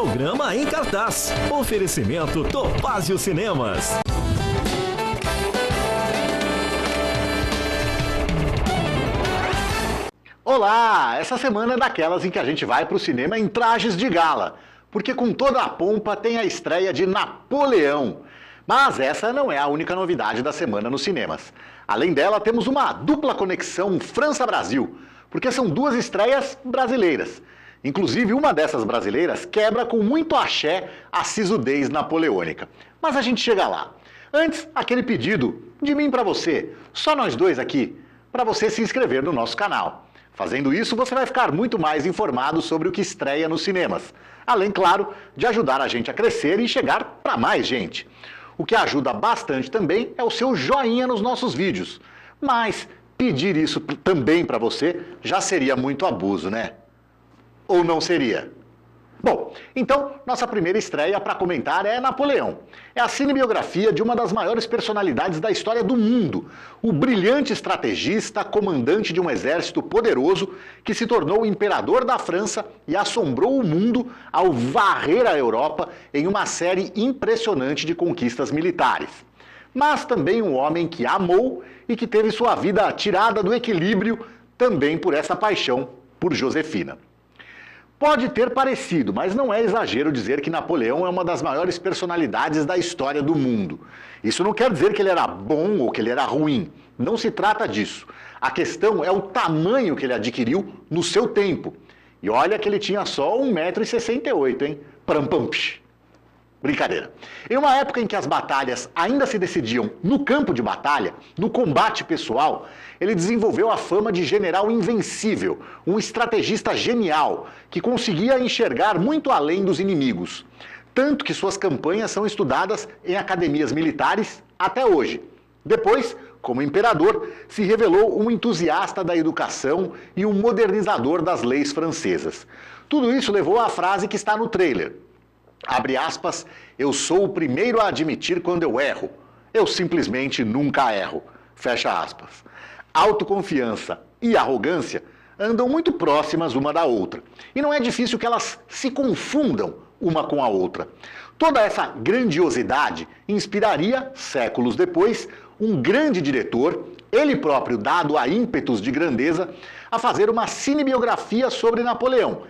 Programa em cartaz. Oferecimento Topázio Cinemas. Olá! Essa semana é daquelas em que a gente vai para o cinema em trajes de gala, porque com toda a pompa tem a estreia de Napoleão. Mas essa não é a única novidade da semana nos cinemas. Além dela, temos uma dupla conexão França-Brasil, porque são duas estreias brasileiras. Inclusive, uma dessas brasileiras quebra com muito axé a sisudez napoleônica. Mas a gente chega lá. Antes, aquele pedido de mim para você, só nós dois aqui, para você se inscrever no nosso canal. Fazendo isso, você vai ficar muito mais informado sobre o que estreia nos cinemas. Além, claro, de ajudar a gente a crescer e chegar para mais gente. O que ajuda bastante também é o seu joinha nos nossos vídeos. Mas pedir isso também para você já seria muito abuso, né? Ou não seria? Bom, então, nossa primeira estreia para comentar é Napoleão. É a cinebiografia de uma das maiores personalidades da história do mundo. O brilhante estrategista, comandante de um exército poderoso que se tornou imperador da França e assombrou o mundo ao varrer a Europa em uma série impressionante de conquistas militares. Mas também um homem que amou e que teve sua vida tirada do equilíbrio também por essa paixão por Josefina. Pode ter parecido, mas não é exagero dizer que Napoleão é uma das maiores personalidades da história do mundo. Isso não quer dizer que ele era bom ou que ele era ruim. Não se trata disso. A questão é o tamanho que ele adquiriu no seu tempo. E olha que ele tinha só 1,68 m, hein? Prampampsh. Brincadeira. Em uma época em que as batalhas ainda se decidiam no campo de batalha, no combate pessoal, ele desenvolveu a fama de general invencível, um estrategista genial, que conseguia enxergar muito além dos inimigos. Tanto que suas campanhas são estudadas em academias militares até hoje. Depois, como imperador, se revelou um entusiasta da educação e um modernizador das leis francesas. Tudo isso levou à frase que está no trailer. Abre aspas, eu sou o primeiro a admitir quando eu erro. Eu simplesmente nunca erro. Fecha aspas. Autoconfiança e arrogância andam muito próximas uma da outra. E não é difícil que elas se confundam uma com a outra. Toda essa grandiosidade inspiraria, séculos depois, um grande diretor, ele próprio dado a ímpetos de grandeza, a fazer uma cinebiografia sobre Napoleão.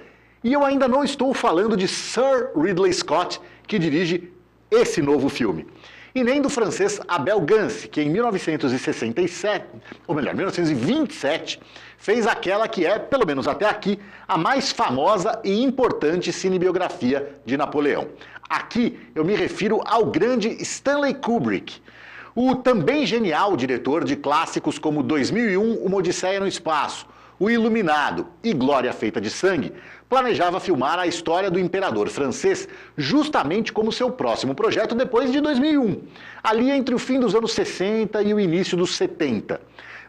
E eu ainda não estou falando de Sir Ridley Scott, que dirige esse novo filme. E nem do francês Abel Gance, que em 1967, ou melhor, 1927, fez aquela que é, pelo menos até aqui, a mais famosa e importante cinebiografia de Napoleão. Aqui eu me refiro ao grande Stanley Kubrick, o também genial diretor de clássicos como 2001, Uma Odisseia no Espaço, O Iluminado e Glória Feita de Sangue, planejava filmar a história do imperador francês justamente como seu próximo projeto depois de 2001, ali entre o fim dos anos 60 e o início dos 70.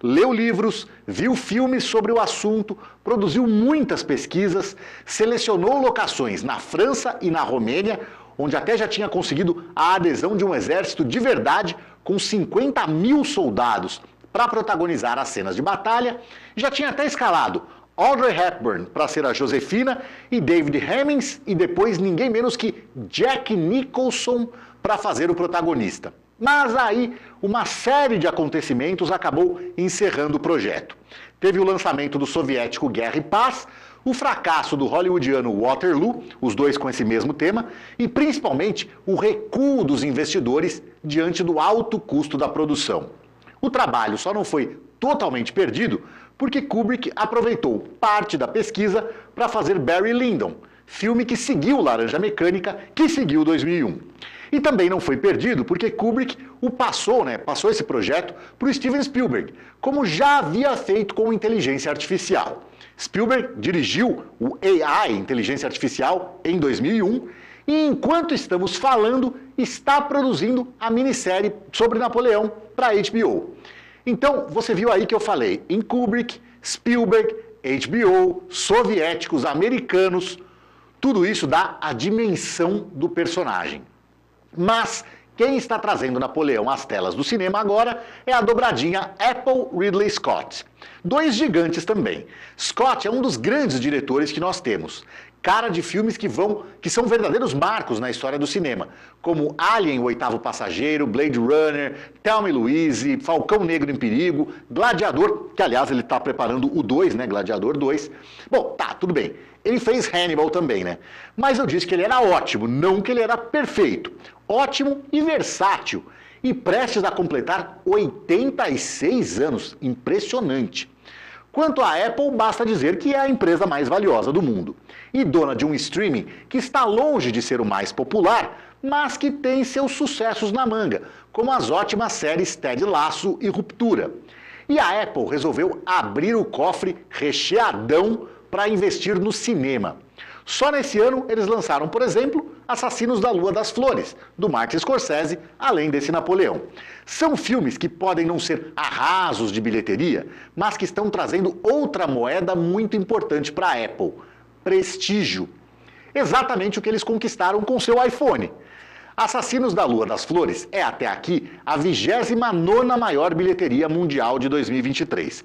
Leu livros, viu filmes sobre o assunto, produziu muitas pesquisas, selecionou locações na França e na Romênia, onde até já tinha conseguido a adesão de um exército de verdade com 50 mil soldados para protagonizar as cenas de batalha, já tinha até escalado Audrey Hepburn para ser a Josefina e David Hemmings e depois ninguém menos que Jack Nicholson para fazer o protagonista. Mas aí uma série de acontecimentos acabou encerrando o projeto. Teve o lançamento do soviético Guerra e Paz, o fracasso do hollywoodiano Waterloo, os dois com esse mesmo tema, e principalmente o recuo dos investidores diante do alto custo da produção. O trabalho só não foi totalmente perdido porque Kubrick aproveitou parte da pesquisa para fazer Barry Lyndon, filme que seguiu Laranja Mecânica, que seguiu 2001. E também não foi perdido porque Kubrick passou esse projeto para o Steven Spielberg, como já havia feito com Inteligência Artificial. Spielberg dirigiu o AI, Inteligência Artificial, em 2001, e enquanto estamos falando, está produzindo a minissérie sobre Napoleão para a HBO. Então, você viu aí que eu falei em Kubrick, Spielberg, HBO, soviéticos, americanos, tudo isso dá a dimensão do personagem. Mas quem está trazendo Napoleão às telas do cinema agora é a dobradinha Apple Ridley Scott. Dois gigantes também. Scott é um dos grandes diretores que nós temos. cara de filmes que são verdadeiros marcos na história do cinema, como Alien, o Oitavo Passageiro, Blade Runner, Thelma e Louise, Falcão Negro em Perigo, Gladiador, que aliás ele está preparando o 2, né, Gladiador 2. Bom, tá, tudo bem. Ele fez Hannibal também, né? Mas eu disse que ele era ótimo, não que ele era perfeito. Ótimo e versátil. E prestes a completar 86 anos. Impressionante. Quanto à Apple, basta dizer que é a empresa mais valiosa do mundo. E dona de um streaming que está longe de ser o mais popular, mas que tem seus sucessos na manga, como as ótimas séries Ted Lasso e Ruptura. E a Apple resolveu abrir o cofre recheadão para investir no cinema. Só nesse ano eles lançaram, por exemplo, Assassinos da Lua das Flores, do Martin Scorsese, além desse Napoleão. São filmes que podem não ser arrasos de bilheteria, mas que estão trazendo outra moeda muito importante para a Apple: prestígio. Exatamente o que eles conquistaram com seu iPhone. Assassinos da Lua das Flores é até aqui a 29ª maior bilheteria mundial de 2023.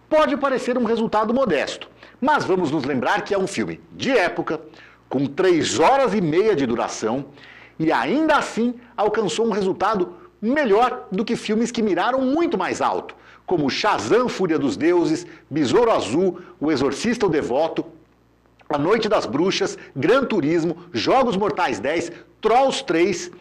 Pode parecer um resultado modesto, mas vamos nos lembrar que é um filme de época, com 3 horas e meia de duração, e ainda assim alcançou um resultado melhor do que filmes que miraram muito mais alto, como Shazam, Fúria dos Deuses, Besouro Azul, O Exorcista o Devoto, A Noite das Bruxas, Gran Turismo, Jogos Mortais 10, Trolls 3,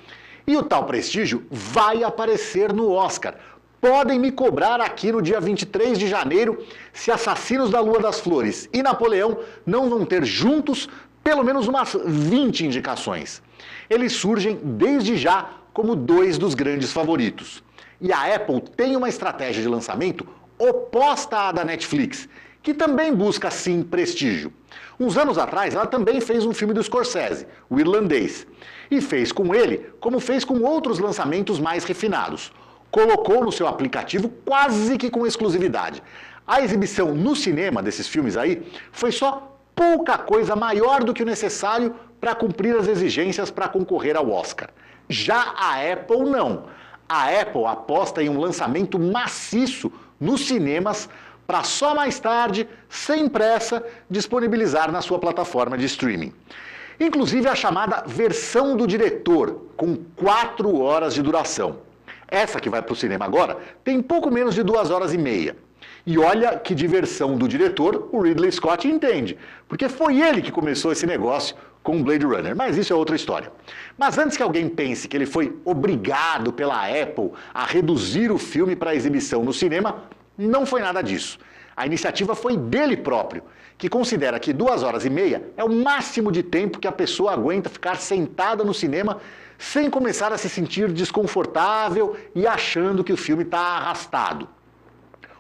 e o tal prestígio vai aparecer no Oscar. Podem me cobrar aqui no dia 23 de janeiro se Assassinos da Lua das Flores e Napoleão não vão ter juntos pelo menos umas 20 indicações. Eles surgem desde já como 2 dos grandes favoritos. E a Apple tem uma estratégia de lançamento oposta à da Netflix, que também busca, sim, prestígio. Uns anos atrás, ela também fez um filme do Scorsese, O Irlandês, e fez com ele como fez com outros lançamentos mais refinados. Colocou no seu aplicativo quase que com exclusividade. A exibição no cinema desses filmes aí foi só pouca coisa maior do que o necessário para cumprir as exigências para concorrer ao Oscar. Já a Apple não. A Apple aposta em um lançamento maciço nos cinemas para só mais tarde, sem pressa, disponibilizar na sua plataforma de streaming. Inclusive a chamada versão do diretor, com 4 horas de duração. Essa que vai para o cinema agora tem pouco menos de 2 horas e meia. E olha que diversão do diretor o Ridley Scott entende, porque foi ele que começou esse negócio com o Blade Runner, mas isso é outra história. Mas antes que alguém pense que ele foi obrigado pela Apple a reduzir o filme para exibição no cinema, não foi nada disso. A iniciativa foi dele próprio, que considera que 2 horas e meia é o máximo de tempo que a pessoa aguenta ficar sentada no cinema sem começar a se sentir desconfortável e achando que o filme está arrastado.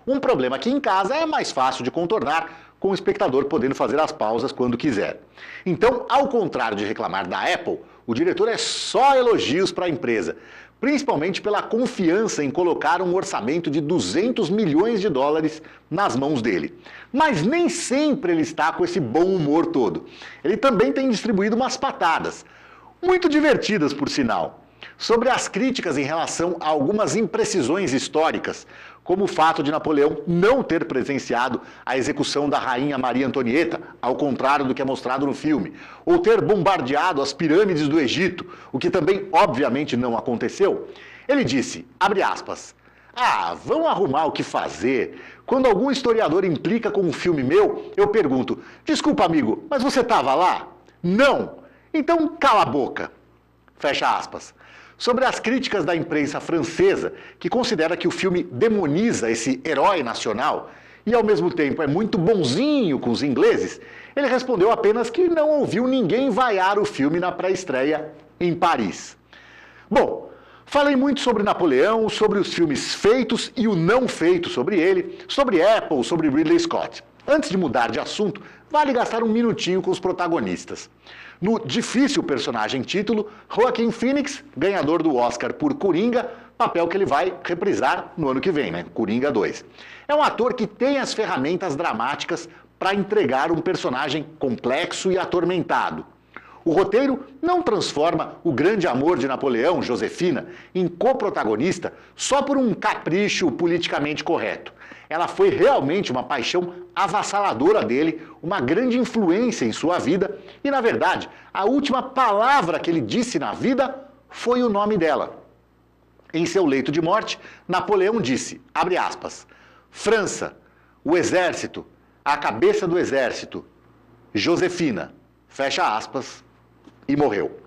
Um problema que em casa é mais fácil de contornar, com o espectador podendo fazer as pausas quando quiser. Então, ao contrário de reclamar da Apple, o diretor é só elogios para a empresa, principalmente pela confiança em colocar um orçamento de 200 milhões de dólares nas mãos dele. Mas nem sempre ele está com esse bom humor todo. Ele também tem distribuído umas patadas, muito divertidas por sinal, sobre as críticas em relação a algumas imprecisões históricas, como o fato de Napoleão não ter presenciado a execução da rainha Maria Antonieta, ao contrário do que é mostrado no filme, ou ter bombardeado as pirâmides do Egito, o que também obviamente não aconteceu. Ele disse, abre aspas, vão arrumar o que fazer. Quando algum historiador implica com um filme meu, eu pergunto, desculpa amigo, mas você estava lá? Não. Então cala a boca. Fecha aspas. Sobre as críticas da imprensa francesa, que considera que o filme demoniza esse herói nacional e ao mesmo tempo é muito bonzinho com os ingleses, ele respondeu apenas que não ouviu ninguém vaiar o filme na pré-estreia em Paris. Bom, falei muito sobre Napoleão, sobre os filmes feitos e o não feito sobre ele, sobre Apple, sobre Ridley Scott. Antes de mudar de assunto, vale gastar um minutinho com os protagonistas. No difícil personagem título, Joaquin Phoenix, ganhador do Oscar por Coringa, papel que ele vai reprisar no ano que vem, né? Coringa 2. É um ator que tem as ferramentas dramáticas para entregar um personagem complexo e atormentado. O roteiro não transforma o grande amor de Napoleão, Josefina, em coprotagonista só por um capricho politicamente correto. Ela foi realmente uma paixão avassaladora dele, uma grande influência em sua vida e, na verdade, a última palavra que ele disse na vida foi o nome dela. Em seu leito de morte, Napoleão disse, abre aspas, França, o exército, a cabeça do exército, Josefina, fecha aspas, e morreu.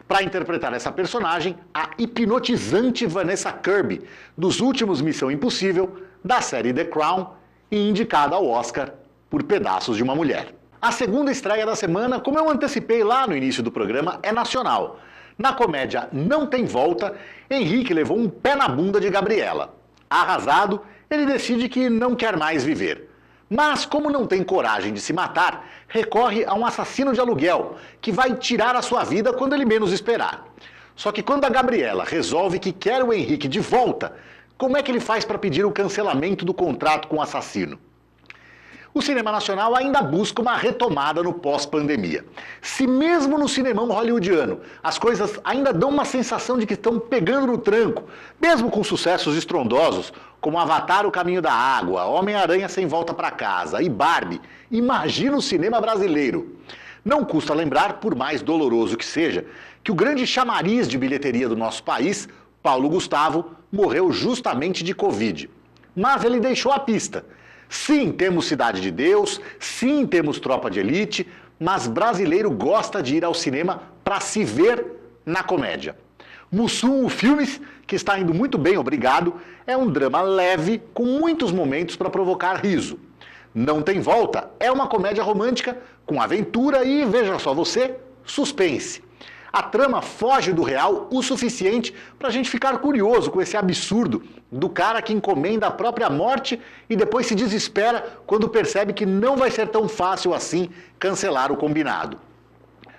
Para interpretar essa personagem, a hipnotizante Vanessa Kirby, dos últimos Missão Impossível, da série The Crown, e indicada ao Oscar por Pedaços de uma Mulher. A segunda estreia da semana, como eu antecipei lá no início do programa, é nacional. Na comédia Não Tem Volta, Henrique levou um pé na bunda de Gabriela. Arrasado, ele decide que não quer mais viver. Mas, como não tem coragem de se matar, recorre a um assassino de aluguel, que vai tirar a sua vida quando ele menos esperar. Só que quando a Gabriela resolve que quer o Henrique de volta, como é que ele faz para pedir o cancelamento do contrato com o assassino? O cinema nacional ainda busca uma retomada no pós-pandemia. Se mesmo no cinemão hollywoodiano as coisas ainda dão uma sensação de que estão pegando no tranco, mesmo com sucessos estrondosos, como Avatar, O Caminho da Água, Homem-Aranha Sem Volta para Casa e Barbie, imagina o cinema brasileiro. Não custa lembrar, por mais doloroso que seja, que o grande chamariz de bilheteria do nosso país, Paulo Gustavo, morreu justamente de Covid. Mas ele deixou a pista. Sim, temos Cidade de Deus, sim, temos Tropa de Elite, mas brasileiro gosta de ir ao cinema para se ver na comédia. Mussum Filmes, que está indo muito bem, obrigado, é um drama leve, com muitos momentos para provocar riso. Não Tem Volta é uma comédia romântica com aventura e, veja só você, suspense. A trama foge do real o suficiente para a gente ficar curioso com esse absurdo do cara que encomenda a própria morte e depois se desespera quando percebe que não vai ser tão fácil assim cancelar o combinado.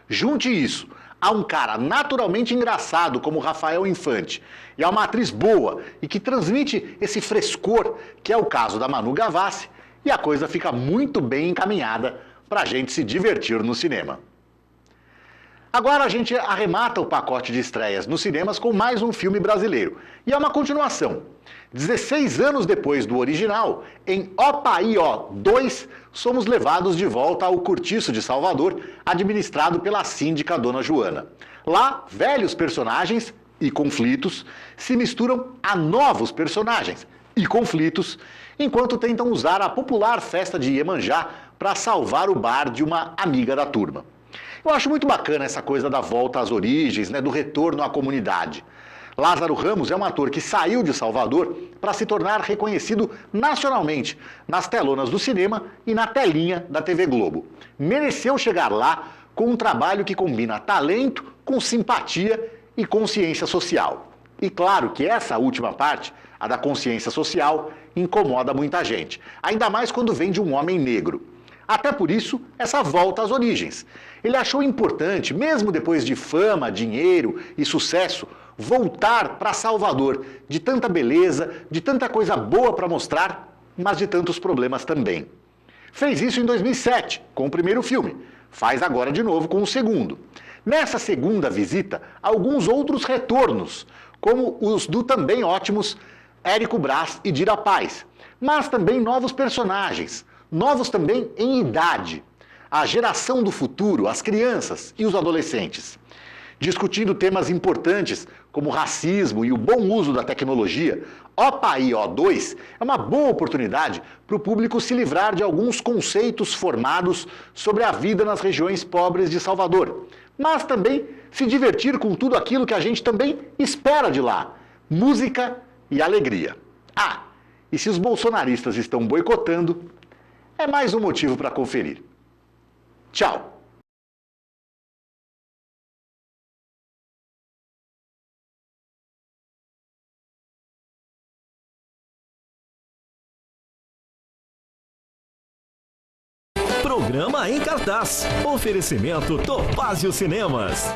Junte isso a um cara naturalmente engraçado como Rafael Infante e a uma atriz boa e que transmite esse frescor que é o caso da Manu Gavassi e a coisa fica muito bem encaminhada para a gente se divertir no cinema. Agora a gente arremata o pacote de estreias nos cinemas com mais um filme brasileiro. E é uma continuação. 16 anos depois do original, em Opaí Ó 2, somos levados de volta ao Cortiço de Salvador, administrado pela síndica Dona Joana. Lá, velhos personagens e conflitos se misturam a novos personagens e conflitos, enquanto tentam usar a popular festa de Iemanjá para salvar o bar de uma amiga da turma. Eu acho muito bacana essa coisa da volta às origens, do retorno à comunidade. Lázaro Ramos é um ator que saiu de Salvador para se tornar reconhecido nacionalmente, nas telonas do cinema e na telinha da TV Globo. Mereceu chegar lá com um trabalho que combina talento com simpatia e consciência social. E claro que essa última parte, a da consciência social, incomoda muita gente, ainda mais quando vem de um homem negro. Até por isso, essa volta às origens. Ele achou importante, mesmo depois de fama, dinheiro e sucesso, voltar para Salvador, de tanta beleza, de tanta coisa boa para mostrar, mas de tantos problemas também. Fez isso em 2007, com o primeiro filme. Faz agora de novo com o segundo. Nessa segunda visita, alguns outros retornos, como os do também ótimos Érico Brás e Dira Paz, mas também novos personagens. Novos também em idade, a geração do futuro, as crianças e os adolescentes. Discutindo temas importantes como racismo e o bom uso da tecnologia, Opaí Ó 2 é uma boa oportunidade para o público se livrar de alguns conceitos formados sobre a vida nas regiões pobres de Salvador, mas também se divertir com tudo aquilo que a gente também espera de lá, música e alegria. Ah, e se os bolsonaristas estão boicotando, é mais um motivo para conferir. Tchau! Programa em cartaz. Oferecimento Topázio Cinemas.